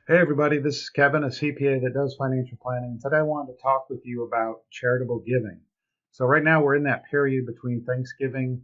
Hey everybody, this is Kevin, a CPA that does financial planning. Today I wanted to talk with you about charitable giving. So right now we're in that period between Thanksgiving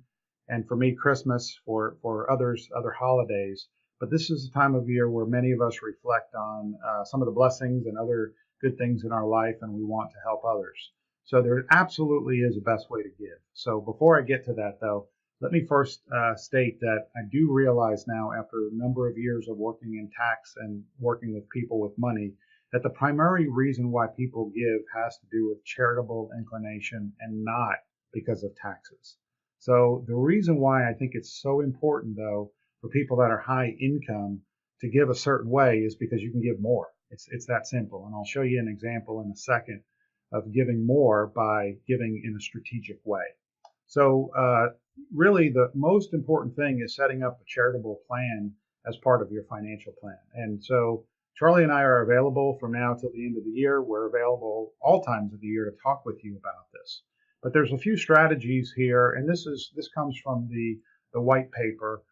and for me Christmas, for others other holidays. But this is the time of year where many of us reflect on some of the blessings and other good things in our life, and we want to help others. So there absolutely is a best way to give. So before I get to that though, let me first state that I do realize now, after a number of years of working in tax and working with people with money, that the primary reason why people give has to do with charitable inclination and not because of taxes. So the reason why I think it's so important, though, for people that are high income to give a certain way is because you can give more. It's that simple. And I'll show you an example in a second of giving more by giving in a strategic way. So really the most important thing is setting up a charitable plan as part of your financial plan. And so Charlie and I are available from now till the end of the year. We're available all times of the year to talk with you about this. But there's a few strategies here, and this comes from the white paper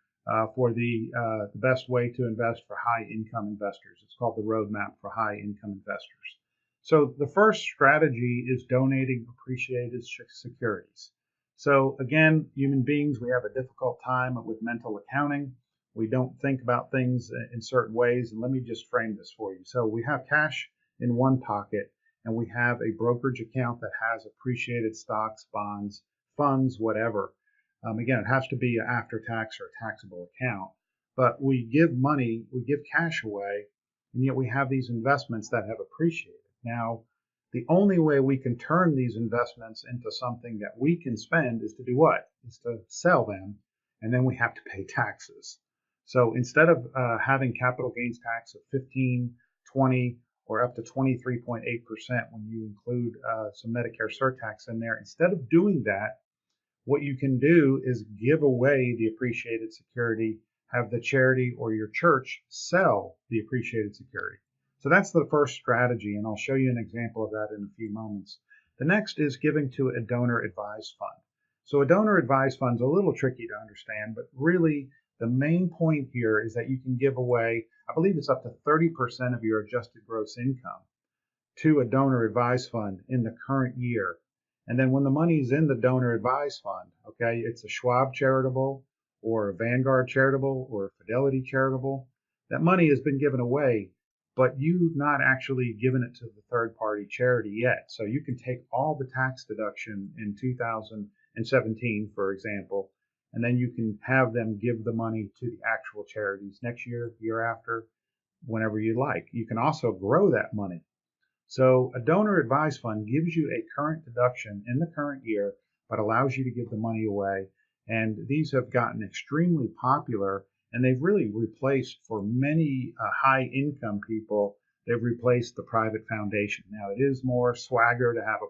for the best way to invest for high income investors. It's called the Roadmap for High Income Investors. So the first strategy is donating appreciated securities. So again, human beings, we have a difficult time with mental accounting. We don't think about things in certain ways. And let me just frame this for you. So we have cash in one pocket, and we have a brokerage account that has appreciated stocks, bonds, funds, whatever. Again, it has to be an after-tax or a taxable account. But we give money, we give cash away, and yet we have these investments that have appreciated. Now, the only way we can turn these investments into something that we can spend is to do what? Is to sell them, and then we have to pay taxes. So instead of having capital gains tax of 15, 20, or up to 23.8% when you include some Medicare surtax in there, instead of doing that, what you can do is give away the appreciated security, have the charity or your church sell the appreciated security. So that's the first strategy, and I'll show you an example of that in a few moments. The next is giving to a donor advised fund. So a donor advised fund is a little tricky to understand, but really the main point here is that you can give away, I believe it's up to 30% of your adjusted gross income to a donor advised fund in the current year. And then when the money's in the donor advised fund, okay, it's a Schwab Charitable or a Vanguard Charitable or a Fidelity Charitable, that money has been given away, but you've not actually given it to the third party charity yet. So you can take all the tax deduction in 2017, for example, and then you can have them give the money to the actual charities next year, year after, whenever you like. You can also grow that money. So a donor advised fund gives you a current deduction in the current year, but allows you to give the money away. And these have gotten extremely popular, and they've really replaced, for many high income people, they've replaced the private foundation. Now, it is more swagger to have a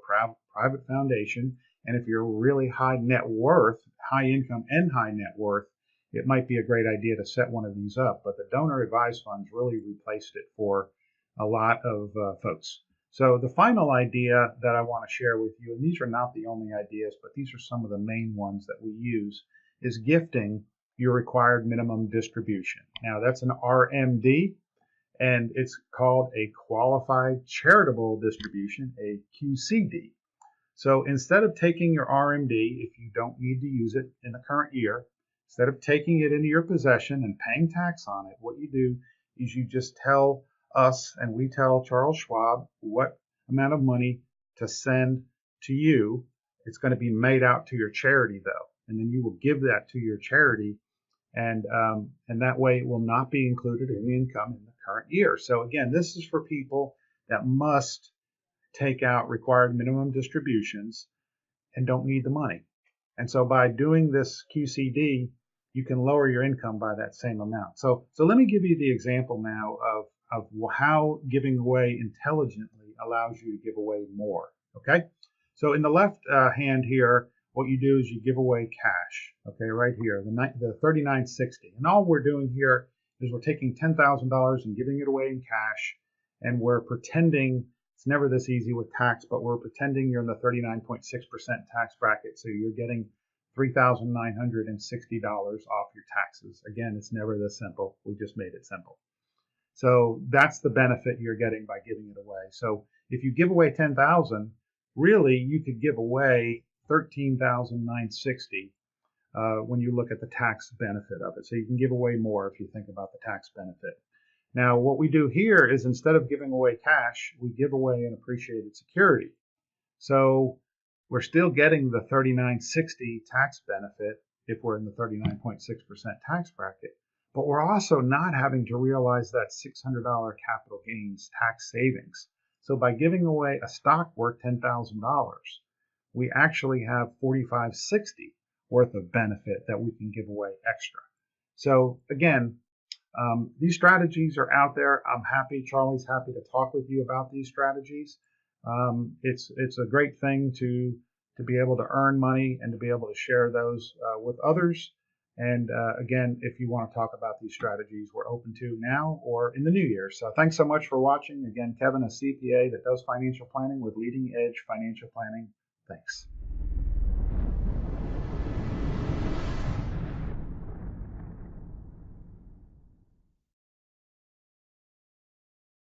private foundation. And if you're really high net worth, high income and high net worth, it might be a great idea to set one of these up. But the donor advised funds really replaced it for a lot of folks. So the final idea that I want to share with you, and these are not the only ideas, but these are some of the main ones that we use, is gifting your required minimum distribution. Now that's an RMD, and it's called a qualified charitable distribution, a QCD. So instead of taking your RMD, if you don't need to use it in the current year, instead of taking it into your possession and paying tax on it, what you do is you just tell us, and we tell Charles Schwab what amount of money to send to you. It's going to be made out to your charity, though, and then you will give that to your charity, and that way it will not be included in the income in the current year. So again, this is for people that must take out required minimum distributions and don't need the money. And so by doing this QCD, you can lower your income by that same amount. So let me give you the example now of how giving away intelligently allows you to give away more. Okay, so in the left hand here, what you do is you give away cash. Okay, right here, the $39.60, and all we're doing here is we're taking $10,000 and giving it away in cash, and we're pretending it's never this easy with tax, but we're pretending you're in the 39.6% tax bracket, so you're getting $3,960 off your taxes. Again, it's never this simple. We just made it simple. So that's the benefit you're getting by giving it away. So if you give away 10,000, really you could give away 13,960 when you look at the tax benefit of it. So you can give away more if you think about the tax benefit. Now, what we do here is instead of giving away cash, we give away an appreciated security. So we're still getting the 3960 tax benefit if we're in the 39.6% tax bracket, but we're also not having to realize that $600 capital gains tax savings. So by giving away a stock worth $10,000, we actually have 4560 worth of benefit that we can give away extra. So again, these strategies are out there. I'm happy, Charlie's happy to talk with you about these strategies. It's a great thing to be able to earn money and to be able to share those with others. And again, if you want to talk about these strategies, we're open to now or in the new year. So thanks so much for watching. Again, Kevin, a CPA that does financial planning with Leading Edge Financial Planning. Thanks.